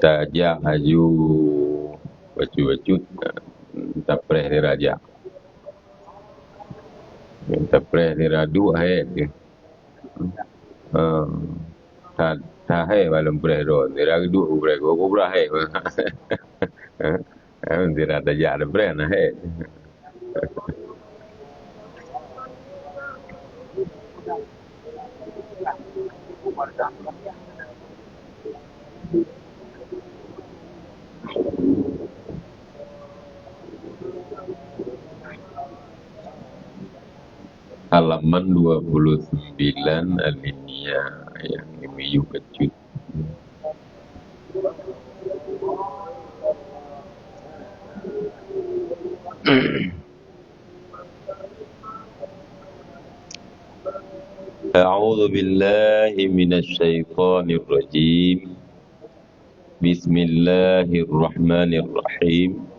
Tajak haju bacut-bacut tapreh ni raja. Tapreh ni radu hai ke. Ta hai balum preh ro. Ni radu preh go bra hai. Tira tajak de preh na hai. Halaman 29 alinea yang imiyu kecut. A'udzu billahi minasy syaithanir rajim. Bismillahirrahmanirrahim.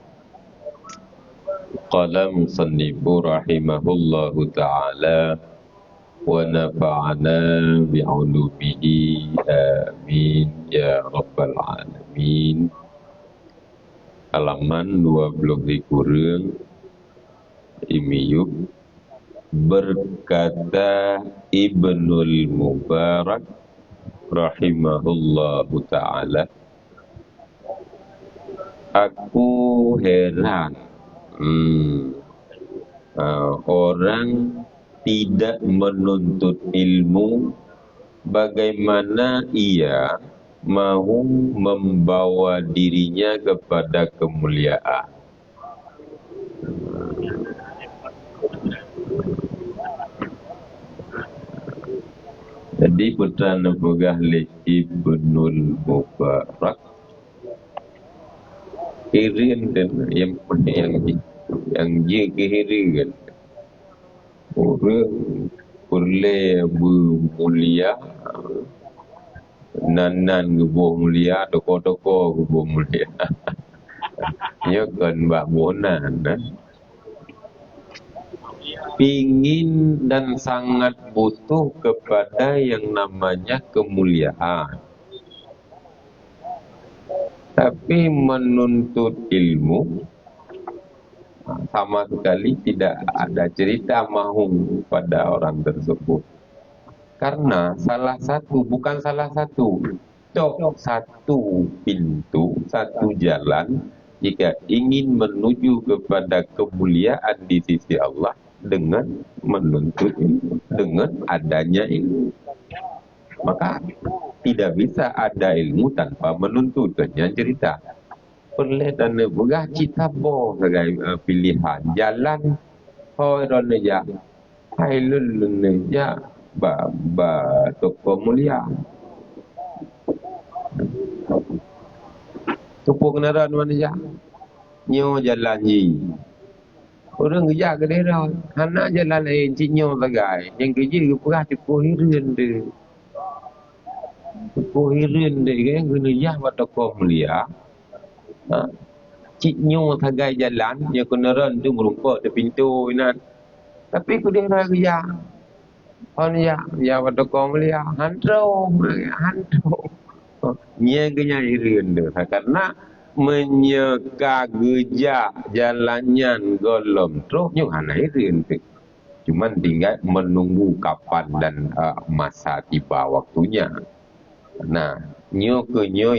Qala musannifu rahimahullahu ta'ala wa nafa'ana bi'ulumihi amin ya rabbal alamin. Halaman 20 kurang imiyub. Berkata Ibnul Mubarak rahimahullahu ta'ala, aku heran orang tidak menuntut ilmu, bagaimana ia mau membawa dirinya kepada kemuliaan. Jadi Perdana Pegahli Ibnul Mubarak kirin dan yang dia kehirin orang boleh bermulia nan gebuh mulia toko-toko gebuh mulia dia kan bak bonan pingin dan sangat butuh kepada yang namanya kemuliaan, tapi menuntut ilmu sama sekali tidak ada cerita mahu pada orang tersebut. Karena bukan salah satu, satu pintu, satu jalan jika ingin menuju kepada kemuliaan di sisi Allah dengan menuntut ilmu, dengan adanya ilmu. Maka tidak bisa ada ilmu tanpa menuntut. Yang cerita perle dan begah cita bo sebagai pilihan jalan hoiron ja hailul ja ba toko mulia tupu kenaran mana ja nyo jalan ji orang kerja ke daerah anak jalan lain cinyo sebagai yang kerja ke perah cukup hirin de kan guna ya ba toko mulia. Ciknyo tagai jalan yang kenaran tu merumput di pintu inan. Tapi ku dia kerja. On ya pada kau mulia hantro. Nya genya irin tu karena menyeka geja jalannya golom terus nyu hana irin tu. Cuman tinggal menunggu kapan dan masa tiba waktunya. Nah, nyo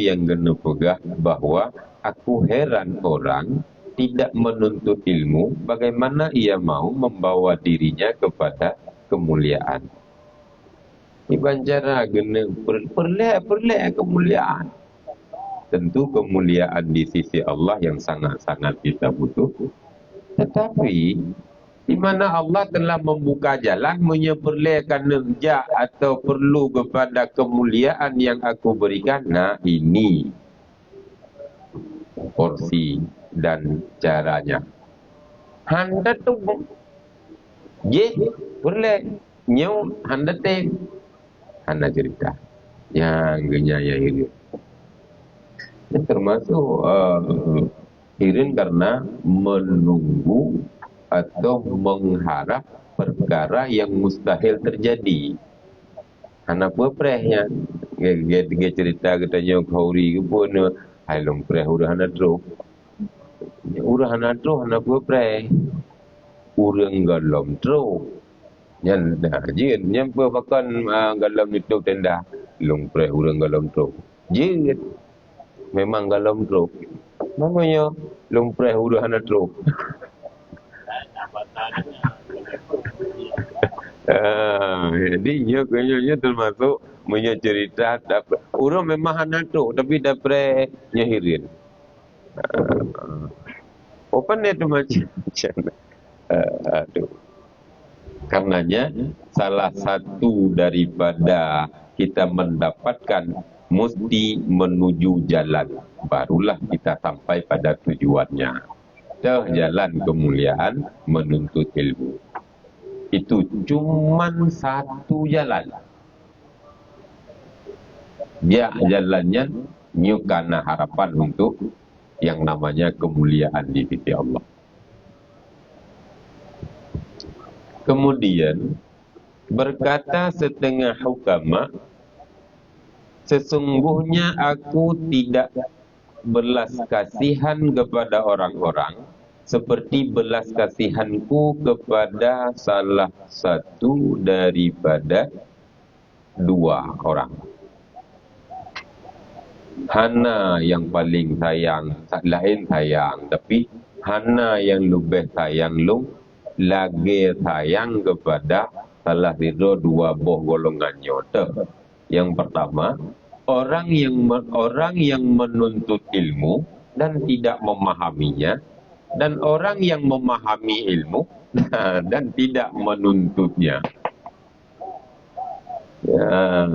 yang kena pegah bahwa aku heran orang tidak menuntut ilmu, bagaimana ia mau membawa dirinya kepada kemuliaan. Iban cara kena perlek kemuliaan. Tentu kemuliaan di sisi Allah yang sangat-sangat kita butuh. Tetapi di mana Allah telah membuka jalan menyeperlekan nerja atau perlu kepada kemuliaan yang aku berikan. Nah, ini porsi dan caranya. Handa tu je boleh nyu handa te handa cerita yang genyaya ini. Termasuk irin karena menunggu atau mengharap perkara yang mustahil terjadi. Anak peprehnya Dia cerita katanya kauri ke pun hai long pre urang natro. Urang natro na pu pre. Urang galom tro. Nyan dah jin nyampe pakan galom itu tenda. Long pre urang galom tro. Jin memang galom tro. Namanya long pre urang natro. Jadi nyo termasuk punya cerita dapat orang memang hanato tapi dapat nyahirin. Open itu macam aduh. Karenanya salah satu daripada kita mendapatkan mesti menuju jalan, barulah kita sampai pada tujuannya. Jalan kemuliaan menuntut ilmu. Itu cuman satu jalan. Dia jalannya nyukana harapan untuk yang namanya kemuliaan di sisi Allah. Kemudian berkata setengah hukama, sesungguhnya aku tidak belas kasihan kepada orang-orang seperti belas kasihanku kepada salah satu daripada dua orang. Hana yang paling sayang, lain sayang, tapi Hana yang lebih sayang lagi sayang kepada salah satu dua buah golongannya. Yang pertama, orang yang menuntut ilmu dan tidak memahaminya, dan orang yang memahami ilmu dan tidak menuntutnya. Ya,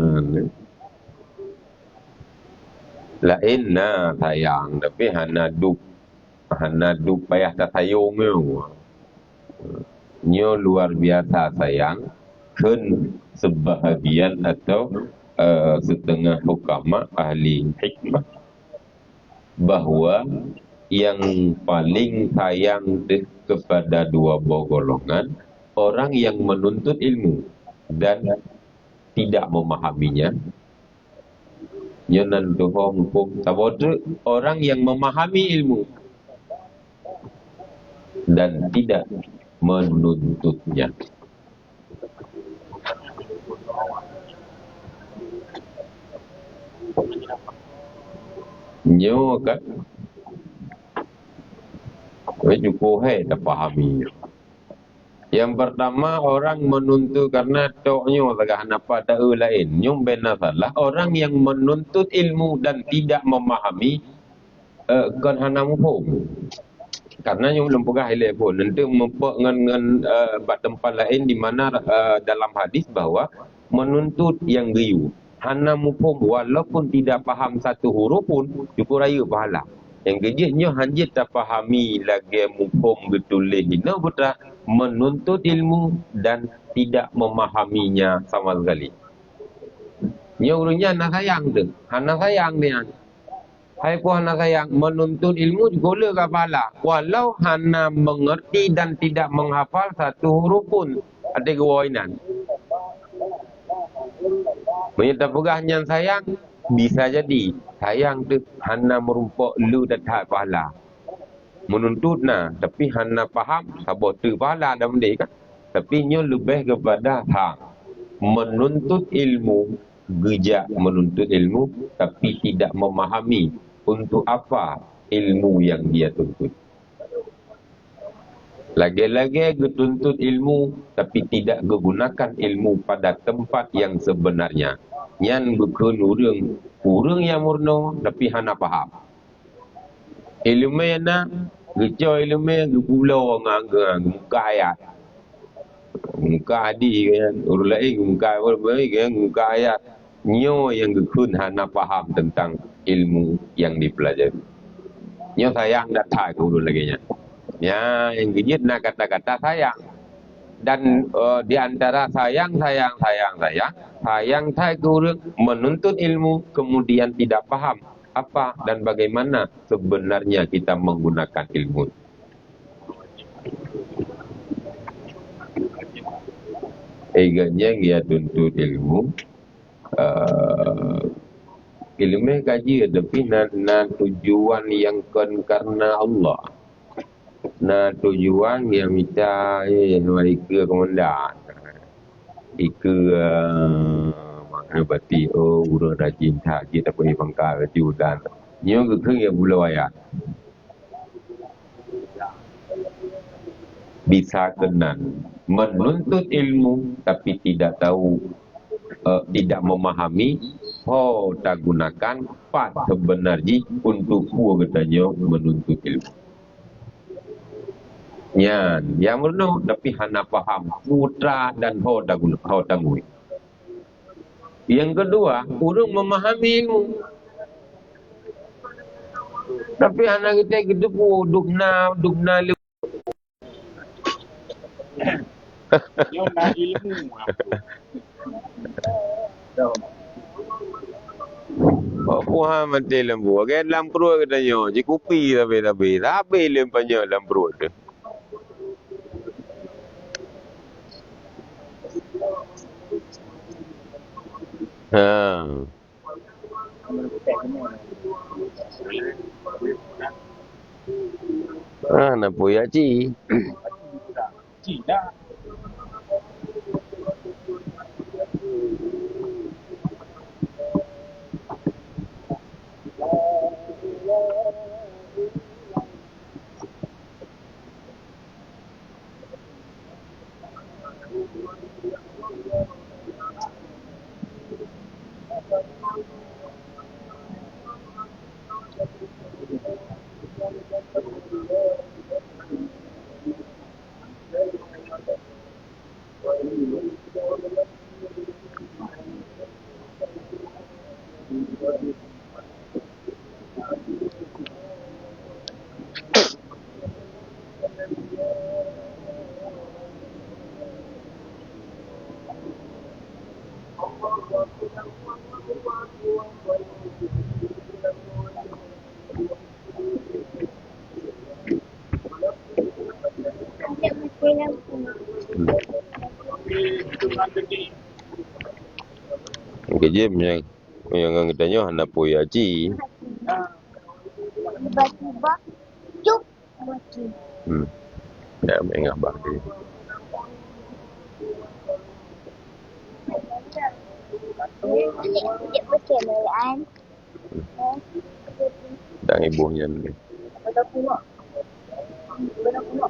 lain na sayang, tapi hana dup payah tak sayang nyo luar biasa sayang, kun sebahagian atau setengah hukama ahli hikmah bahawa yang paling sayang kepada dua buah golongan orang yang menuntut ilmu dan tidak memahaminya. Nyonan tuhong hukum sabodu orang yang memahami ilmu dan tidak menuntutnya. Nyo kan cukup tak fahami. Yang pertama orang menuntut karena toknya tagah napa tahu lain. Nyum benar salah orang yang menuntut ilmu dan tidak memahami kan hana mufhum. Karena nyum belum pegah ilmu pun nanti mempak dengan tempat lain di mana dalam hadis bahwa menuntut yang geyu hana mufhum walaupun tidak faham satu huruf pun cukup raya pahala. Yang kejutnya hanjit tak fahami lagi mufhum betulis hina putra menuntut ilmu dan tidak memahaminya sama sekali. Nya urunya anak sayang tu. Anak sayang dia. Hai pun anak sayang menuntut ilmu juga boleh ke pahala. Walau hana mengerti dan tidak menghafal satu huruf pun ada kewainan. Menyata pegahnya sayang bisa jadi sayang tu hana merumpok lu dan tak pahala. Menuntut nah, tapi hana faham sabot tu pahala dah benda kan. Tapi nyo lebih kepada menuntut ilmu, gejak menuntut ilmu tapi tidak memahami untuk apa ilmu yang dia tuntut. Lagi-lagi getuntut ilmu tapi tidak menggunakan ilmu pada tempat yang sebenarnya. Yang bukan urang yang murno tapi hana faham. Ilmu na geco ilmu ge pulau ngang muka ayat. Muka adi kan urang lain muka baik kan muka ayat. Nyo yang gekun hana faham tentang ilmu yang dipelajari. Nyo sayang dak thai urang lagi nya. Ya, yang gejit nak kata-kata sayang. Dan di antara sayang thai urang menuntut ilmu kemudian tidak paham apa dan bagaimana sebenarnya kita menggunakan ilmu. Eganya dia tuntut ilmu Ilmu kaji tapi na tujuan yang karena Allah. Na tujuan yang minta mereka kemendak. Ika makna berarti urang rajin tahajud apa yang pangkal judan. Nyo ke ya bulan ayat. Bisa kenan menuntut ilmu tapi tidak tahu tidak memahami tak gunakan pas sebenarnya untuk katanya menuntut ilmu. Yang merenung tapi hana paham putra dan tak guna tak ngui. Yang kedua, urang memahami ilmu. Tapi hana kita gitu dukna Yo na ilmu Puha mati lembu. Kan dalam perut katanya. Cik kupi tapi. Tapi lempanya dalam perut tu. Nak puya cik. Cina. Kejamnya yang katanya nak puya cik. Tiba-tiba cuk mati. Ya, mengabah dia. Dia macam kan? Dan ibunya ni. Betul pula. Betul pula.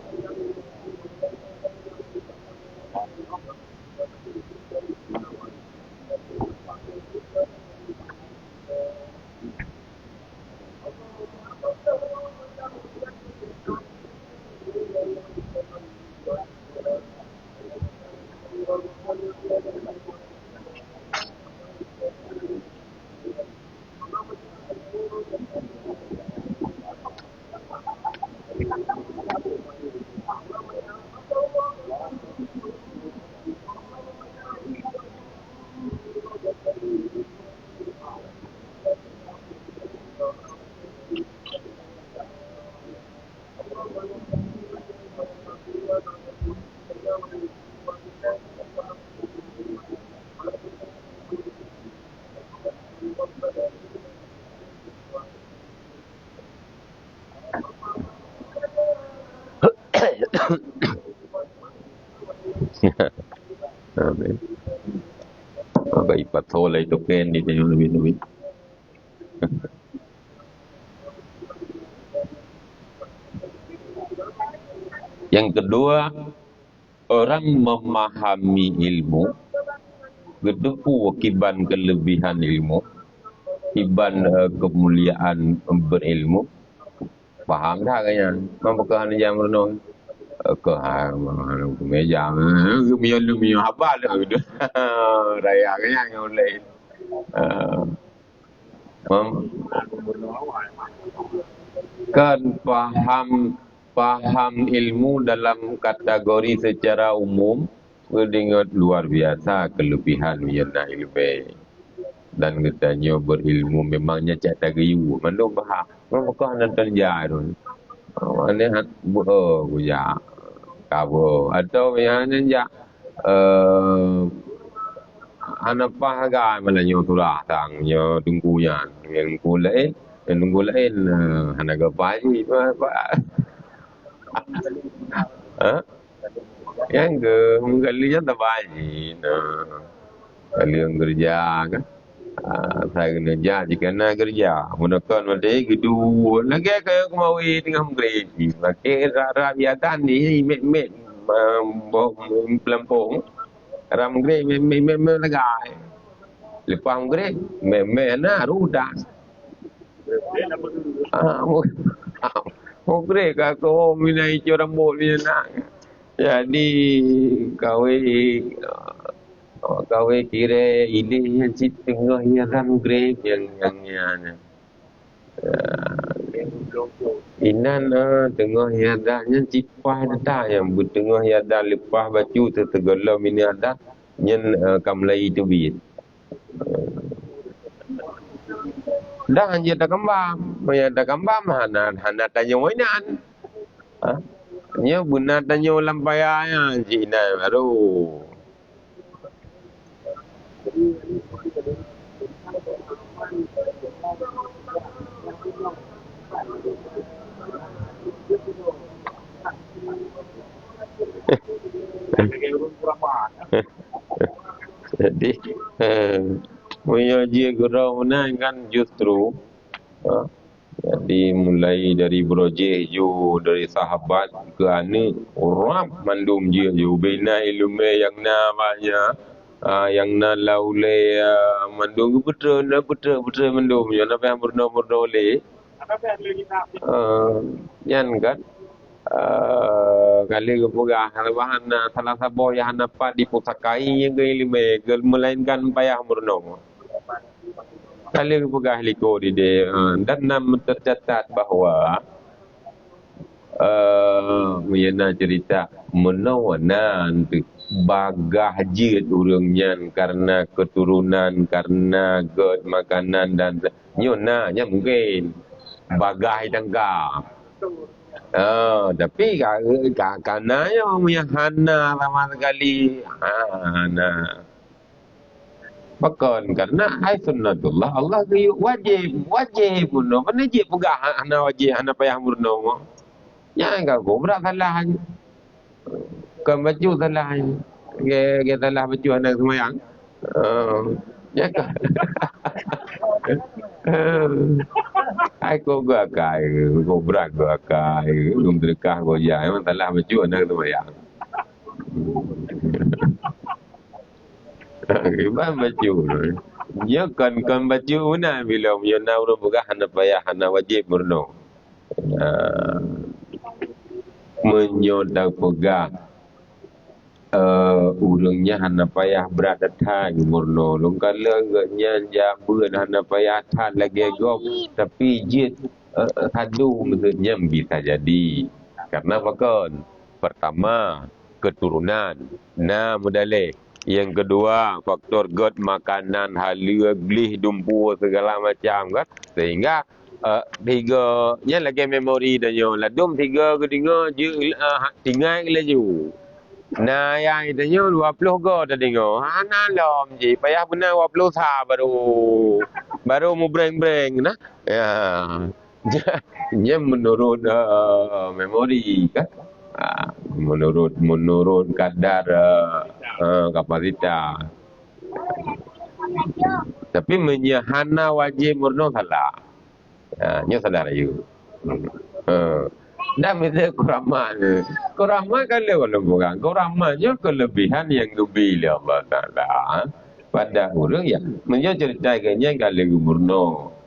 Amin. Baik patolai tu kan di tengok lebih. Yang kedua, orang memahami ilmu, gedepu kiban kelebihan ilmu, kiban kemuliaan berilmu, faham dah kayaknya. Mampukah ni jam renung? Kehang meja, lumio habal gitu. Raya kayaknya ngulai. Kan paham ilmu dalam kategori secara umum dengan luar biasa kelebihan yana ilmu dan katanya berilmu memangnya cak tagayu mana bahak apakah nonton jarun mana buja kabo atau yang ja hanapah ga malanyo turah tang yo tunggu yan yang tunggu lain hanaga pai pa ha yang ke kalinya tabai kalian kerja kan saya kerja jika nak kerja menekan mesti gitu lagi ke kemawi tengah menggereji pakai rara biatan ni met pelampung ram gre me lagai lepang gre me na ruda mo gre ka ko minai corambol ni na jadi kawe kira ini yang si tengah yang ram grade yang inan tengah yang ada yang cipah ada yang bertengah yang ada lepas baju tertegelam ini ada yang kamlai itu bit dah hanya ada kembang hana tanya wainan nya benar tanya lampayanya cina baru jadi punya dia gerau kan justru jadi mulai dari brojeju dari sahabat ke ane orang mandum dia ju bina ilmu yang namanya yang na laule mandum betul mandum ya na yang bernomor le yan kan kali kepugah bahan salah satu yang dapat dipusakai yang ilmu melainkan payah bernomor kali kepugah liko di dan nam tercatat bahawa mengenai cerita menawana bagah jid urangnya karena keturunan karena god makanan dan nyona nya mungkin bagah tangga tapi karena yang punya hana lama sekali hana bahkan karena hai sunnatullah Allah wajib bunuh mana je pegah hana wajib hana payah murno ya enggak berat salah kan baju salah ke salah baju anak semayang ya kan aku gua kai gua berat gua kai belum terkah gua ya memang salah baju anak semayang Iban baju dia kan baju na bila dia na urang begah hana payah hana wajib murno menyodak pegah urangnya hana payah berat than murno long kala nya jabeun hana payah than lagi gop tapi jit hadu maksudnya bisa jadi karena bakon pertama keturunan na modale yang kedua faktor god makanan halua glih dumpu segala macam kan sehingga tiga nya lagi memori dah yo ladum tiga kedinga je tinggal laju nah yang itu yo 20 go dah dengar ana lom je payah benar 20 sa baru mu breng nah ya menurut memori kan menurut kadar kapasitas tapi menyahana wajib murno salah nya saudara you dah mesti kuraman kan lewat bukan kuramannya kelebihan yang lebih Allah Taala pada orang ya menjadi ceritanya kalau murno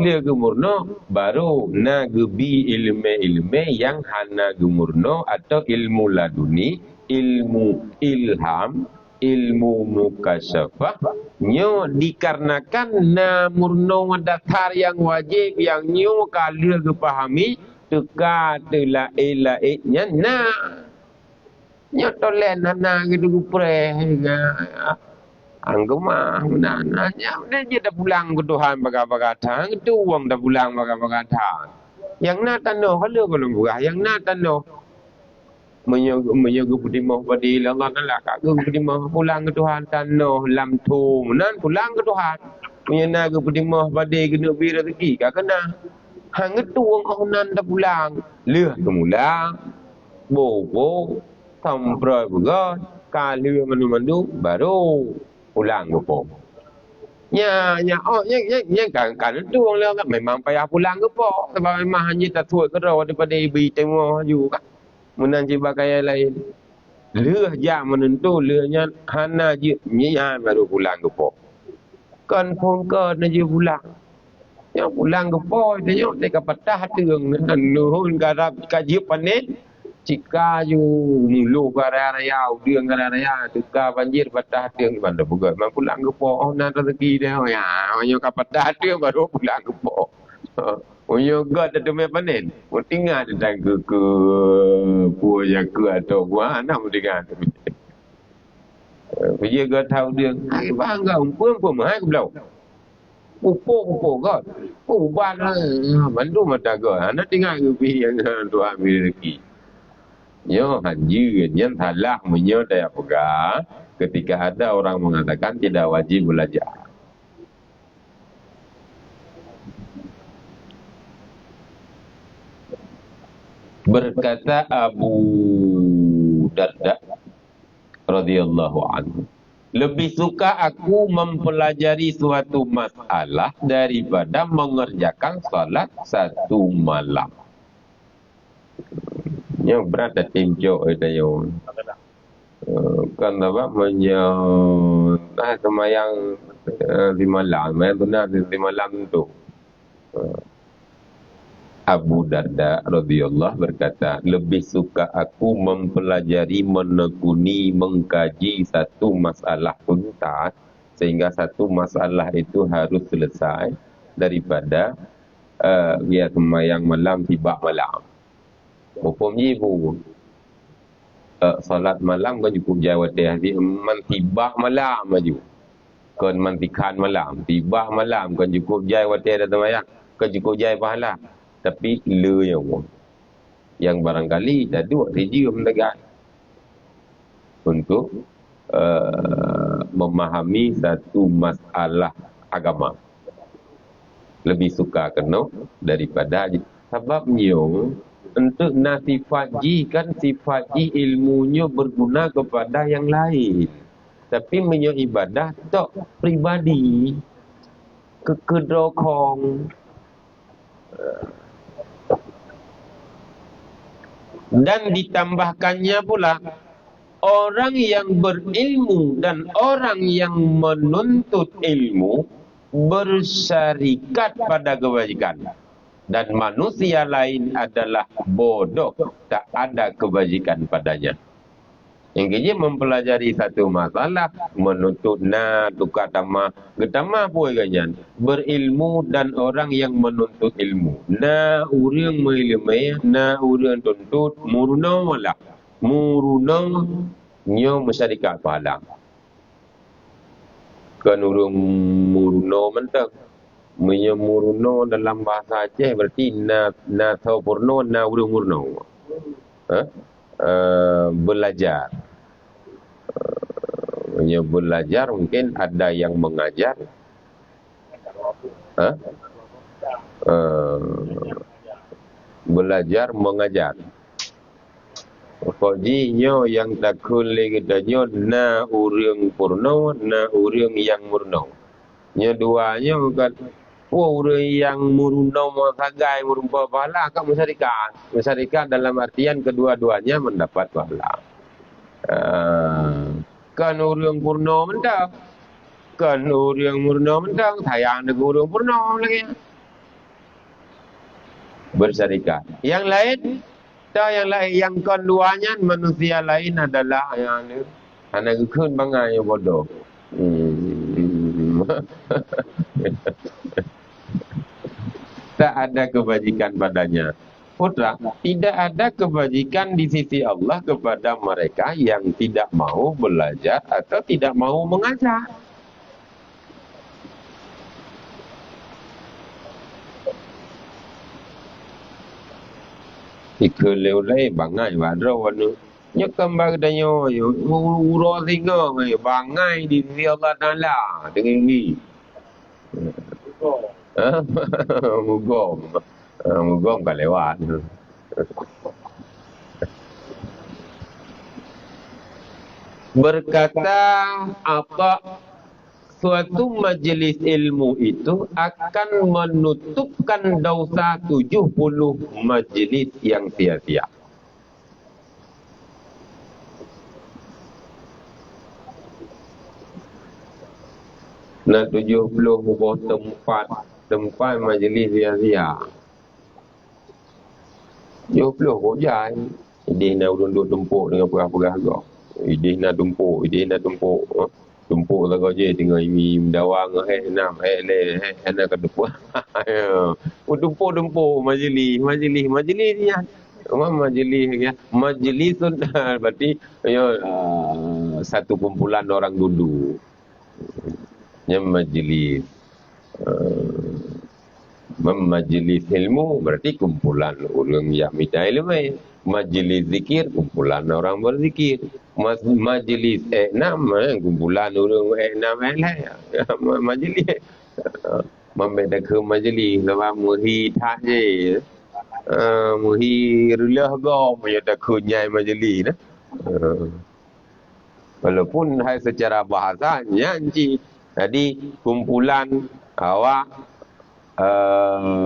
dia gemurno baru na gebi ilmu yang hana gemurno atau ilmu laduni ilmu ilham ilmu mukasyafah nyo dikarenakan na murno dasar yang wajib yang nyo kalau kepahami teka telah nya na nyo tolen na gitu pre anggema nanya dia dah pulang ke Tuhan baga-baga itu uang dah pulang baga-baga yang nak tano kalau belum buka yang nak tano menjaga berdimah pada Allah Ta'ala kagak berdimah pulang ke Tuhan tanah lam tum nan pulang ke Tuhan menyenaga berdimah pada kena beri rezeki kagak kena hang tuang onan dah pulang leh kemulang bobo tamprai begat kali mandu baru pulang ke pom kan tuang lah memang payah pulang ke pom sebab memang hanya tak tuai ke raw daripada ibu tengok juga menan je pakai lain. Leh jam menentu lehnya hana je nyian baru pulang ke pok. Kan pun ke je pulang. Yang pulang ke pok tengok dekat patah teung nuhun garap kaji panen. Jika ju mulu raya udiang raya tukar banjir patah teung mana bukan memang pulang ke pok oh nan rezeki dia ya hanya ka patah teung baru pulang ke pok. Onyo god ada me panen. Mo tinggal dan ke punya ke atau buah anak mo tinggal. Dia god tahu dia. Ai bangga pun hai ke belau. Pupo god. Ban mandu mata god. Anak tinggal ke pi yang tu ambil rezeki. Yo haji yang salah menyo daya pegang ketika ada orang mengatakan tidak wajib belajar. Berkata Abu Darda radhiyallahu anhu, lebih suka aku mempelajari suatu masalah daripada mengerjakan salat satu malam. Yang berada timjok itu kan apa semayang di malam, benar di malam tu. Abu Darda radhiyallahu berkata, lebih suka aku mempelajari, menekuni, mengkaji satu masalah tuntas sehingga satu masalah itu harus selesai daripada dia sembahyang malam tiba malam. Hukumnya ibu salat malam kan cukup jawab dia man tiba malam maju. Kan mantikan malam, tiba malam kan cukup jawab dia dah sembahyang, kan cukup jawab pahala. Tapi le yang barangkali dah dua kerja mendekat untuk memahami satu masalah agama. Lebih suka kena daripada sebabnya untuk nasifat ji kan sifat ji ilmunya berguna kepada yang lain. Tapi menyo ibadah tak pribadi kekedokong. Dan ditambahkannya pula orang yang berilmu dan orang yang menuntut ilmu bersyarikat pada kebajikan dan manusia lain adalah bodoh, tak ada kebajikan padanya. Yang kerja mempelajari satu masalah, menuntut tukar tamah, getamah pun ganyan. Berilmu dan orang yang menuntut ilmu. Urang mengilmai, urang tuntut, muruna malah. Muruna nyo masyarakat pahala. Kan urang muruna mentang. Menyemurno dalam bahasa Aceh berarti na sempurna na urang murna. Belajar. Belajar mungkin ada yang mengajar. Belajar mengajar. Pokoknya yang takul lagi tanya na urang purna na urang yang murna. Nya duanya kan urang yang murna sagai merupa pahala kan masyarakat. Masyarakat dalam artian kedua-duanya mendapat pahala. Kan urang purna mentang. Kan urang murna mentang. Sayang dengan urang purna lagi. Bersyarikat. Yang lain, yang keduanya manusia lain adalah yang anak kekun bangai yang bodoh. Tak ada kebajikan padanya. Putra, tidak ada kebajikan di sisi Allah kepada mereka yang tidak mau belajar atau tidak mau mengajar. Ikeleu lai bangai wadro wanu Nya kembang danyo yo uro singa bangai di sisi Allah Taala dengan ni. Kau. Ha? Mugom. Mugom kan lewat. Berkata apa suatu majlis ilmu itu akan menutupkan dosa 70 majlis yang sia-sia. Nah 70 buah tempat majlis sia-sia. 70 hujai. Idih nak duduk tumpuk dengan perah-perah agak. Idih nak tumpuk. Tumpuk lagu je tengah ini mendawang enam le nak ke depan. Tumpuk majlis ya. Majlis ya. Majlisun berarti satu kumpulan orang duduk. Yang majlis majlis ilmu berarti kumpulan orang yang minta ilmu. Majlis zikir kumpulan orang berzikir. Majlis enam kumpulan orang enam lain. Majlis membeda ke majlis sebab muhi tak je. Muhi rulah go punya tak kunyai majlis nah. Walaupun hai secara bahasanya jadi kumpulan awak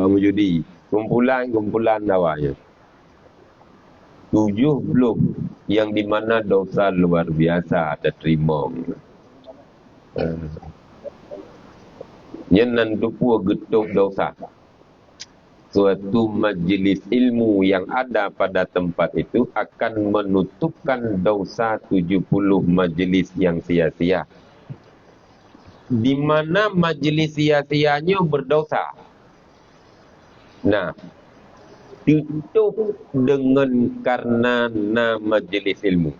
menjadi kumpulan awaknya 70 yang di mana dosa luar biasa ada terima. Yang nantupu getuk dosa. Suatu majlis ilmu yang ada pada tempat itu akan menutupkan dosa 70 majlis yang sia-sia. Di mana majlis sia-sianya berdosa. Nah, tutup dengan karena majlis ilmu.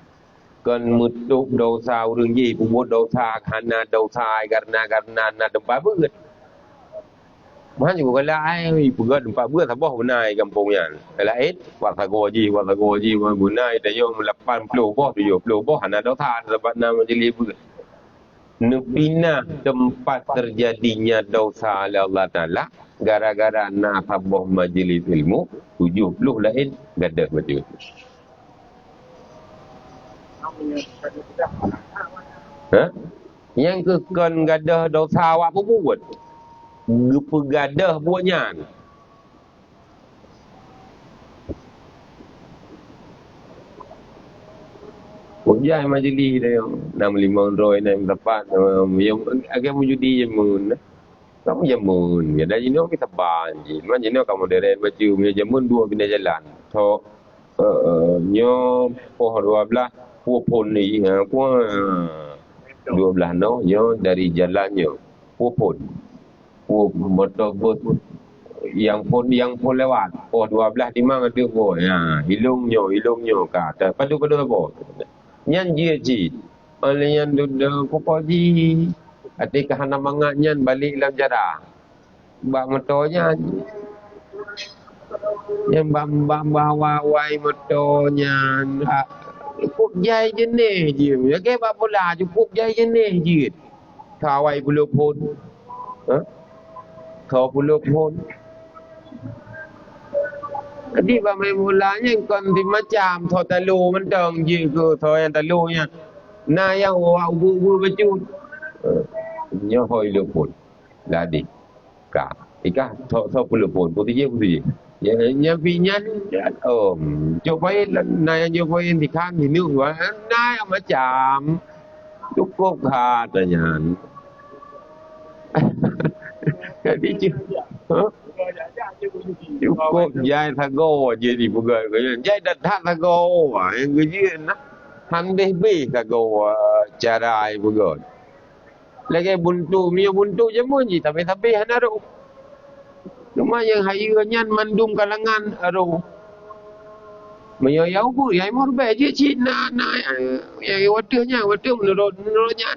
Kan mutup dosa orang je, buat dosa karena dosa karena na tempat berat. Mana juga lain, pergi tempat berat sabah benai kampungnya. Lain, wasago ji, benai dah yo 80 boh 70 boh karena dosa sebab nama majlis berat. Nepina tempat terjadinya dosa oleh Allah Ta'ala gara-gara nak sabah majlis ilmu 70 lain gadah macam itu. Ha? Yang kekon gadah dosa awak pun buat. Gepegadah buatnya. Ujai majlis dia 65 roy 64 yang agak menjudi jamun. Kamu jamun ya dah jino kita banji. Man jino kamu modern baju punya jamun dua bina jalan. So nyo poh 12 puh pun ni puh 12 no nyo dari jalannya puh pun. Puh motor bus yang pun lewat. Poh 12 di mana tu poh. Ya, hilungnya kata. Padu apa? Nyan dia ji. Oleh yang duduk pokok ji. Atik hana mangat nyan balik dalam jarah. Bak motornya. Yang bawa wai motornya. Cukup jai jenis je. Ya ke bak bola cukup jai jenis je. Kawai puluh pun. Ha? Kau puluh pun. Jadi main bolanya kon di macam thau talu mentang je ke thau yang talunya. Nah yang awak ubu baju. Nya hoi lu pun. Ladi. Ka. Ika thau puluh pun putih je putih. Ya nya pinyan coba nah yang coba di kan di nu wa nah yang macam cukup katanya. Jadi cukup jai thago je di bukan jai dah thago yang gejian nah handeh be thago cara ai bukan lagi buntu je mun ji tapi hanaru cuma yang hayunya mandum kalangan aru mayau bu yai mor be je cina na yang waduh menurutnya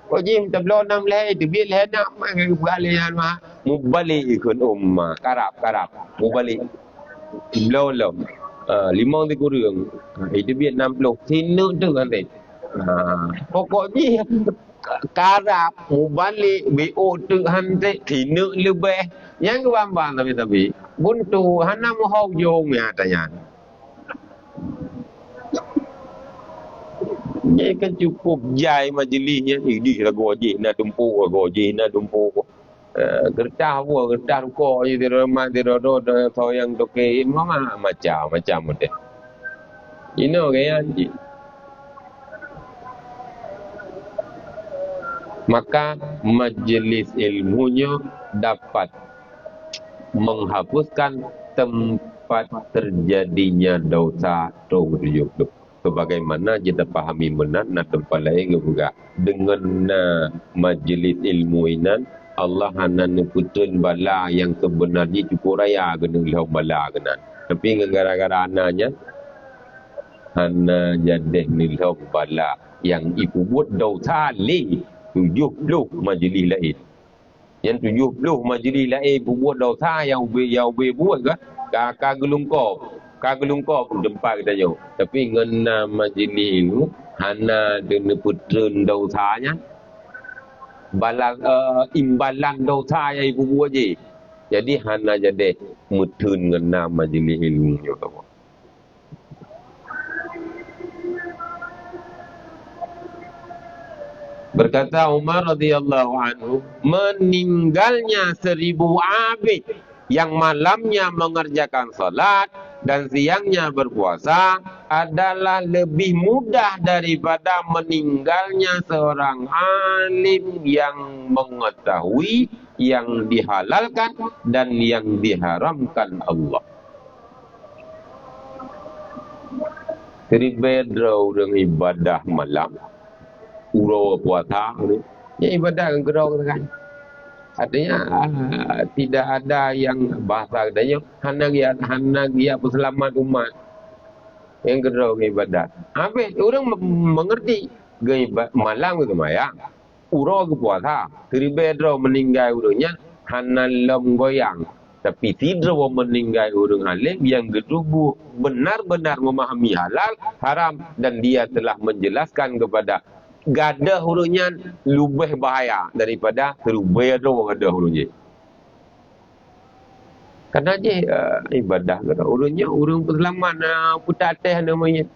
Wajib tablon nam leh debit leh nak balian mah mubali ikun karap mubali belum limau di kurang. Itu Vietnam lu. Sini tu kan teh. Pokoknya karap mubalik BO tu hantik sini lebih. Yang kebambang tapi buntu hana mohon jong ya tanya. Ini kan cukup jai majlisnya. Ini lah goji nak tumpu, goji nak tumpu. Kertas apa, kertas ruko je dia mat dia rodo tau yang toke mama macam model. Ini kayak ni. Maka majlis ilmunya dapat menghapuskan tempat terjadinya dosa tujuh. Sebagaimana kita pahami benar na tempat lain juga dengan majlis ilmu ini Allah hanan putun bala yang sebenarnya cukup raya kena lihat bala kena. Tapi gara-gara anaknya hana jadi lihat bala yang ibu buat dosa li 70 majlis lain. Yang 70 majlis lain buat dosa yang buat ke kagelungkop tempat kita jauh. Tapi ngena majlis itu hana dengan putun dosanya balas imbalan dosa yang ibu buat je. Jadi hana jadi mutun ngena majlis ilmu je. Berkata Umar radhiyallahu anhu, meninggalnya 1000 abid yang malamnya mengerjakan salat dan siangnya berpuasa adalah lebih mudah daripada meninggalnya seorang alim yang mengetahui yang dihalalkan dan yang diharamkan Allah. Jadi beda orang ibadah malam, uro puasa ni, ya ibadah kan gerau kan. Artinya tidak ada yang bahasa katanya hana dia peselamat umat yang kedua ibadat. Habis orang mengerti malam itu maya uro ke puasa teribedro meninggal urangnya hana lem goyang tapi tidak meninggal urang alim yang kedua benar-benar memahami halal haram dan dia telah menjelaskan kepada gada hurufnya lebih bahaya daripada terubaya tu gada hurufnya. Karena je ibadah kata hurufnya urung peselamat putateh namanya.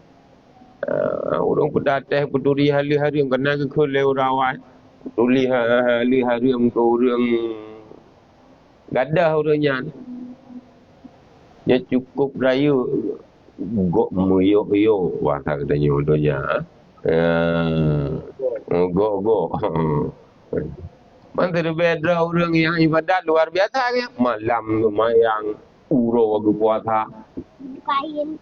Urung putateh peduli hari-hari yang kena ke kuliah rawat. Peduli hari-hari yang ke urang gada hurufnya. Ya cukup raya gok muyuk-yuk bahasa katanya hurufnya. Go. Mantap beda orang yang ibadat luar biasa ke malam lumayan uro ke puasa Kain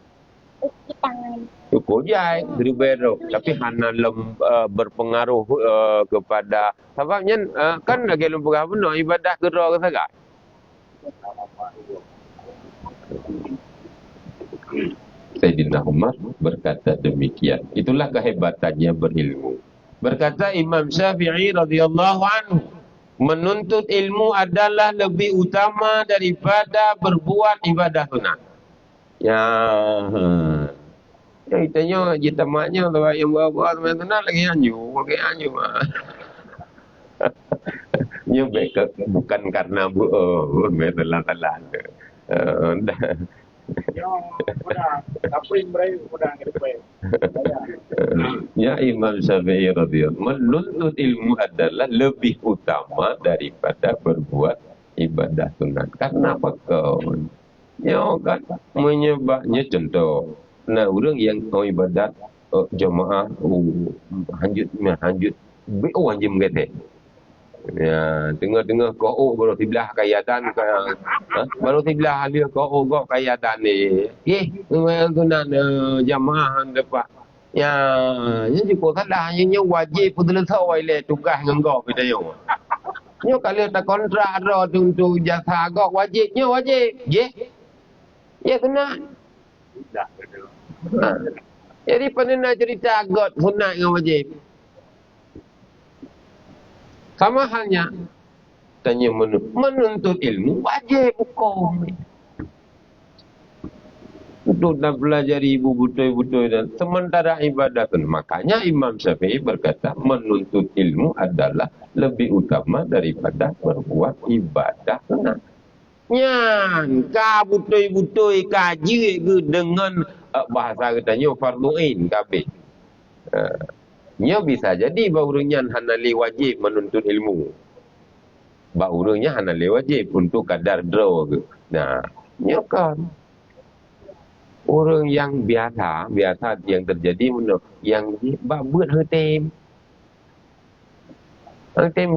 cuci tangan. cukup jai dari beda tapi hana berpengaruh kepada sebabnya kan lagi lupa benar ibadah kedua ke saga. Sayyidina Umar berkata demikian. Itulah kehebatannya berilmu. Berkata Imam Syafi'i radhiyallahu anhu, menuntut ilmu adalah lebih utama daripada berbuat ibadah sunat. Ya itanya jitamaknya kalau yang buat sunat lagi anju, pakai anju mah. Nya bukan karena telah. Ya Imam Syafi'i radhiyallahu menuntut ilmu adalah lebih utama daripada berbuat ibadah sunat. Karena apa kau? Ya kan menyebabnya contoh. Nah orang yang mau ibadat jemaah hanjut anjim kata. Ya, tengah-tengah kau baru sebelah kayatan baru sebelah dia kau gok kayatan ni. Tunan jamaah depan. Ya, jadi kau salah nya wajib pun selesai le tugas dengan kau kita yo. Nyo kalau tak kontrak ro untuk jasa gok wajibnya wajib. Ye. Ya kena. Jadi pernah cerita gok sunat dengan wajib. Sama halnya tanya menuntut ilmu wajib hukum. menuntut dan pelajari ibu betul-betul dan sementara ibadah pun. Makanya Imam Syafi'i berkata menuntut ilmu adalah lebih utama daripada berbuat ibadah sunat. Nyan, ka betul-betul kaji ke dengan bahasa katanya fardu'in kabeh. Nya bisa jadi baurunyan hanali wajib menuntut ilmu. Baurunnya hanali wajib untuk kadar draw ke. Nah, nya kan orang yang biasa yang terjadi menurut yang buat hetem. Hetem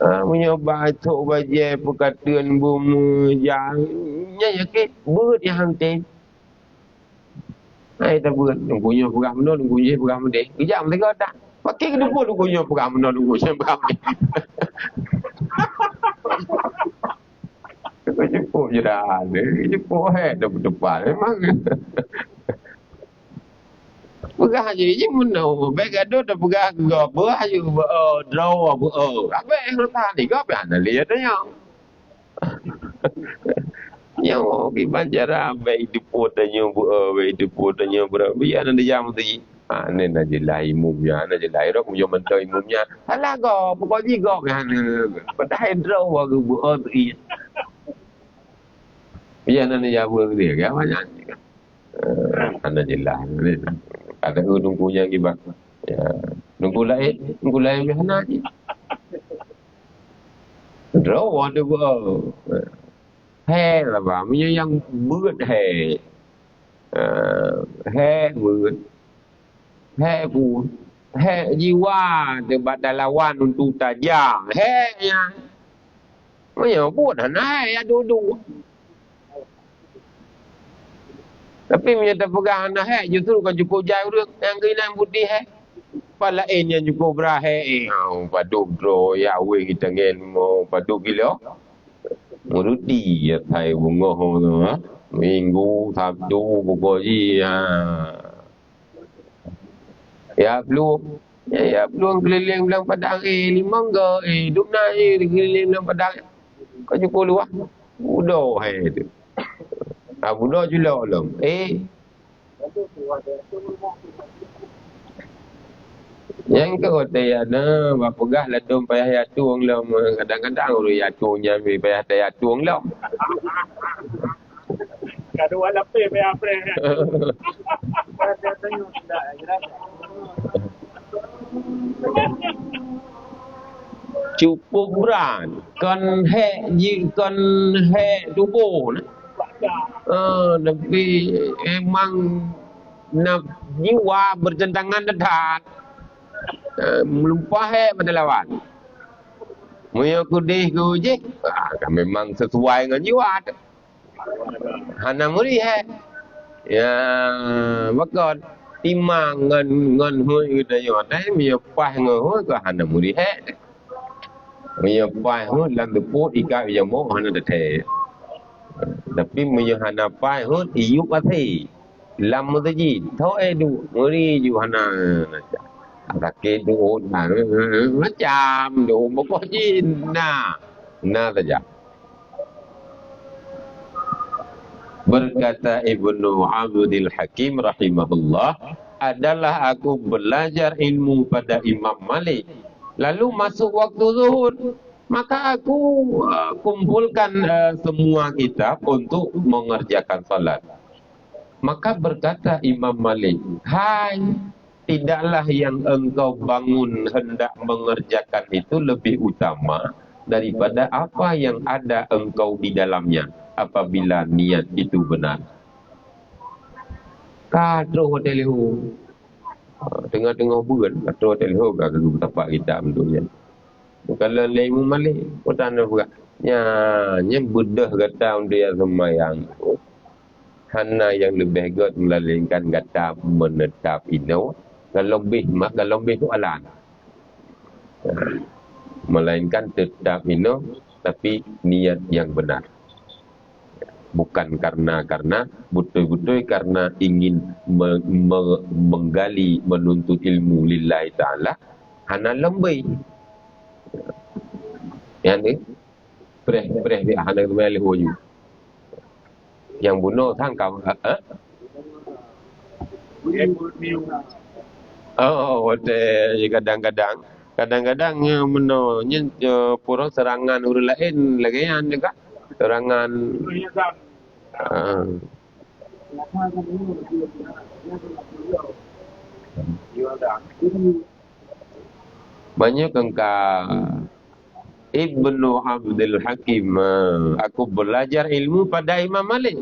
menyoba cok baje perkataan bumi yang yakin buat yang hetem. Hai tak buat nunggunya pegang benar nunggunya pegang benar. Kejap mereka tak. Pakai ke depan nunggunya pegang benar nunggunya pegang benar. Kau jepuk je dah ada. Jepuk depan. Memang. Pegang je. Ini mana. Baik ada dah pegang ke apa. Aja draw apa. Apa yang letak ni. Kau apa yang lihat tanya. Yang pergi banjara. Baik jepuk tanya. Baik jepuk tanya. Biar nanti jam tu. Ni nak jelai imumnya. Nak jelai dah. Punya mentah imumnya. Alah kau. Pokoknya kau. Padahal draw aku buat tu. Biar nanti jawab dia kan banyak kan. Anda jelas. Ada nunggunya kibat. Ya, nunggu lain biasa je. Draw ada buat. Hai lah bang, punya yang buat hai. Hai buat. Hai pun. Hai jiwa debat lawan untuk tajam. Hai yang. Punya buat hai duduk. Tapi menyata pegang anak justru kan cukup jauh dia yang kena putih pala yang cukup berahe paduk dro ya we kita ngel mo paduk gila muruti ya thai bungo tu minggu sabtu bukoji ya belum keliling bilang padang limang ke duk naik keliling bilang padang kau cukup luah udah tu Abu Dah juga belum. Yang kata ya bapegah ladum payah ya tuang lah kadang-kadang orang ya tuangnya payah ya tuang lah. Kadang ada payah apa? Cukup beran kan tubuh nah. Tapi emang nak jiwa bertentangan dekat melumpah pada lawan muya kudih ku je kan memang sesuai dengan jiwa hana muri ya bakal timang ngan hui kita yo dai muya pah ngoi ko hana muri muya pah hu lam deput ika ya mo hana de tapi menyahana pai hut iup ati lam mutaji thau edu muri juhana sakit du macam du pokoknya na saja berkata Ibnu Abdul Hakim rahimahullah adalah aku belajar ilmu pada Imam Malik lalu masuk waktu zuhur maka aku kumpulkan semua kitab untuk mengerjakan salat. Maka berkata Imam Malik, hai, tidaklah yang engkau bangun hendak mengerjakan itu lebih utama daripada apa yang ada engkau di dalamnya apabila niat itu benar. Kadro teleho. Tengah-tengah bulan, kadro teleho kagak tempat kitab tentunya. Kalau lemu malik, putan juga. Nya bedah kata dia semayang. Hana yang lebih gut melalaikan kata menetap ino. Kalau lebih tu alan. Melainkan tetap ino, tapi niat yang benar. Bukan karena betul-betul karena ingin menggali menuntut ilmu lillahi ta'ala. Hana lembai. Yang ni, perih dia hana kembali hoju. Yang bunuh tangkap. Oh, kadang-kadang yang menonye pura serangan orang lain lagi yang juga serangan. Banyak engkau Ibnu Abdul Hakim, aku belajar ilmu pada Imam Malik.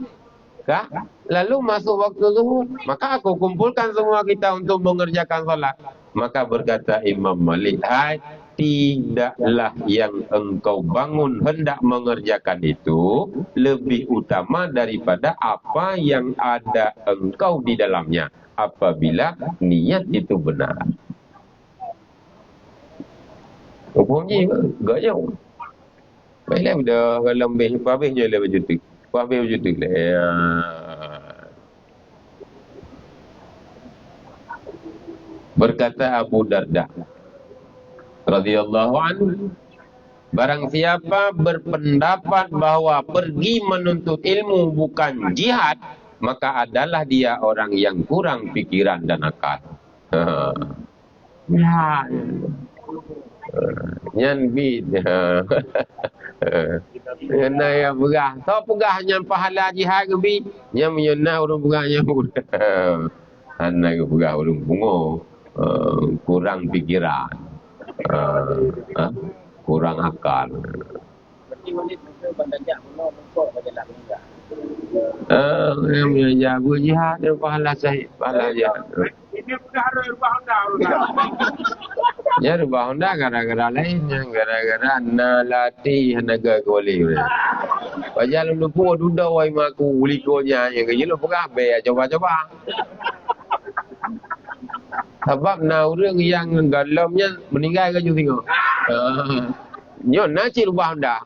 Kah? Lalu masuk waktu zuhur, maka aku kumpulkan semua kita untuk mengerjakan salat. Maka berkata Imam Malik, hai, tidaklah yang engkau bangun hendak mengerjakan itu lebih utama daripada apa yang ada engkau di dalamnya, apabila niat itu benar. Hukumnya gaya. Baiklah, udah kalau lebih habisnya lah macam tu. Habis macam tu lah. Berkata Abu Darda radhiyallahu anhu, barang siapa berpendapat bahawa pergi menuntut ilmu bukan jihad, maka adalah dia orang yang kurang pikiran dan akal. Ya. Nyan bid. Yana ya pegah. Tahu pegah nyan pahala jihad ke bi? Nyan menyena orang pegahnya. Ana ke pegah orang bungo. Kurang pikiran. Kurang akal. Yang menjaga jihad yang pahala sahih, pahala jihad. Ini sudah ada rubah Honda. Ya rubah Honda gara-gara lainnya, gara-gara nalati hanaga kuali. Pajal lupu duda wai maku ulikonya yang ke jelo pegah be coba-coba. Sebab na orang yang galamnya meninggal ke ju tengok. Nyo na ci rubah Honda.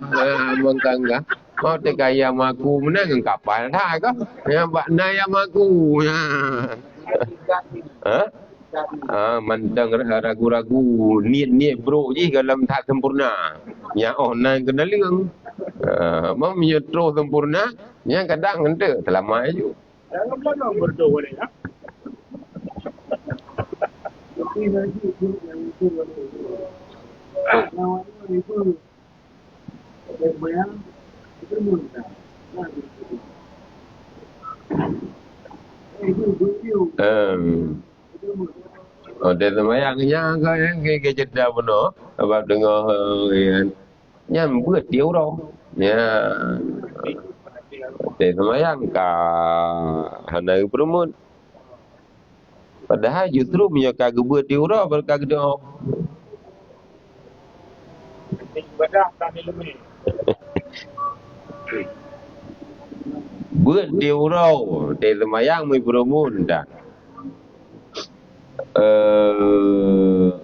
Mangkangga. Mau te kaya maku menang kapal dah ke? Ya bak na ya maku. Mantang ragu-ragu niat bro je dalam tak sempurna. Ya online kena liang. Mau menyetro sempurna, yang kadang ente selama aja. Jangan belakang berdoa boleh ya. Dia semayangnya ke jeda benar sebab dengar yang buat dia orang ya dia semayang ke hana perumut padahal justru punya kagak buat dia orang berkagak doa Ibadah tak ilmu. buat dia orang dia semayang mai perumut dah.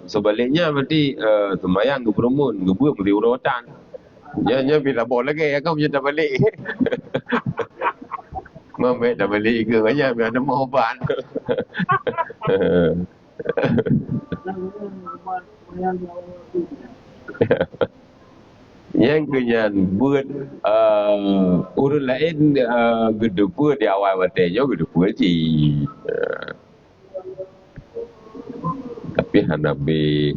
Sebaliknya berarti semayang ke perumun, ke buat beri urutan. Nya bila boleh lagi kau punya dah balik. Mamek dah balik ke kaya biar ada mahuban. Yang kenyan buat urut lain gedepur di awal batenya gedepur je. Tapi hanabi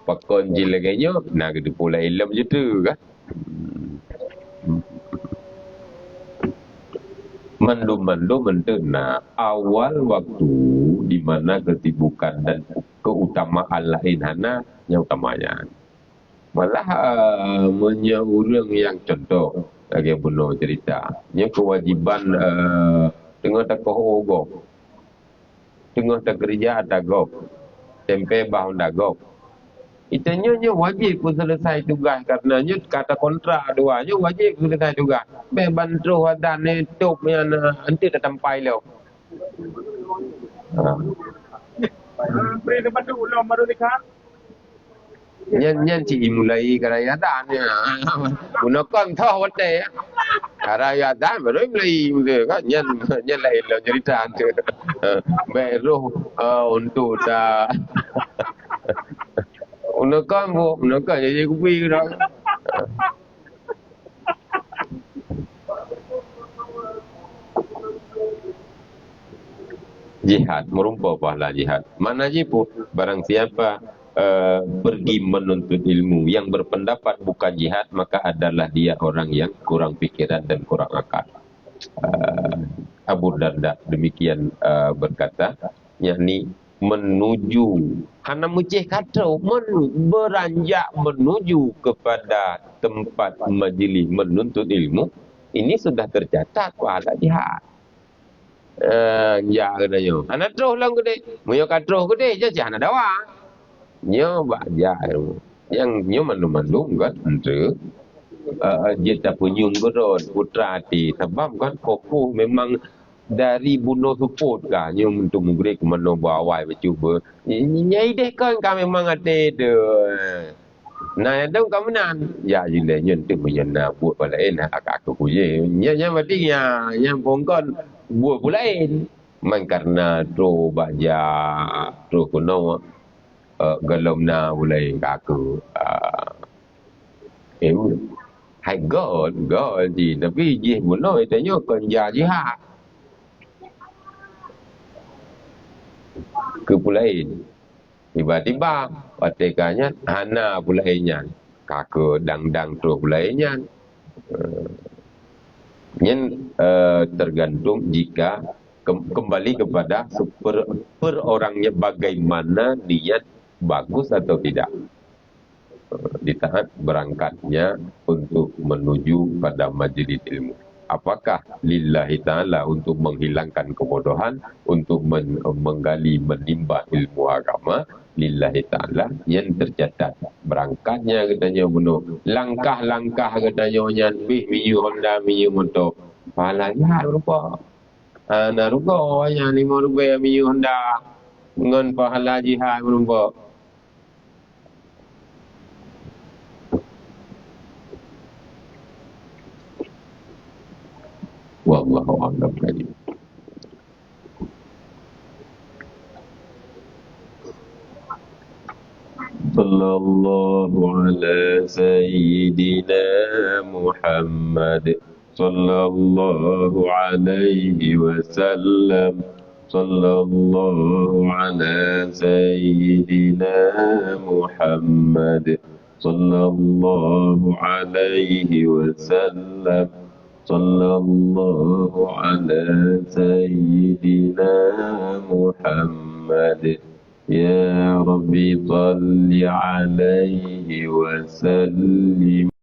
pakon je laganya nak kita pula ilmu je tu kan. Mandu-mandu mentena awal waktu di mana kesibukan dan keutamaan lain hana yang utamanya. Malah orang yang contoh lagi bunuh cerita. Yang kewajiban tengah tak kohogok. Tengah tak kerja ada gok. Tempe bahu dagok. Itanya wajib pun selesai tugas karena kata kontrak duanya wajib selesai tugas. Bantu ada netup yang nanti dah sampai lo. Beri depan tu ulang baru dekat. Nyan ci mulai karaya dan ya. Gunakan tahu wate. Karaya dan baru mulai kan nyan lain lo cerita tu. Baru untuk dah unakan jadi kupi dah. jihad, merumpah pahala jihad. Mana jipu? Barang siapa pergi menuntut ilmu yang berpendapat bukan jihad, maka adalah dia orang yang kurang pikiran dan kurang akal. Abu Darda demikian berkata, yakni menuju hana mucih kata beranjak menuju kepada tempat majlis menuntut ilmu, ini sudah tercatat pahala jihad. Ya katanya, anak terus lah gede, muyo katro gede, jadi anak dawa, nyo baca yang nyo mandu kan, entre jeta punyung godon putra ti sebab kan koku memang dari bunuh support ka nyo untuk mugre ke mano bawai bercuba nyai deh kan memang ate de nah dong kamenan ya jile nyen tu menyena buat palain akak aku je nya mati nya pongkon buat pulain man karena tro baja tro kuno galom na bulai kaku hay gol gì tapi gì muốn nói thế nhá còn già jihad ke pulain tiba-tiba patekanya hana pulainnya kakak dang tu pulainnya tergantung jika kembali kepada per orangnya bagaimana niat bagus atau tidak di saat berangkatnya untuk menuju pada majlis ilmu. Apakah lillahi ta'ala untuk menghilangkan kebodohan, untuk menggali menimba ilmu agama, lillahi ta'ala yang tercatat. Berangkatnya katanya bunuh, langkah-langkah katanya nyan bih miyu Honda miyu motor. Pahalanya rupa. Nah rupa yang 5 rupiah miyu Honda. Ngon pahala jihad rupa. Wallahu a'lam bishawab. Sallallahu ala sayyidina Muhammad sallallahu alaihi wasallam. Sallallahu ala sayyidina Muhammad sallallahu alaihi wasallam. صلى الله على سيدنا محمد يا ربي صل عليه وسلم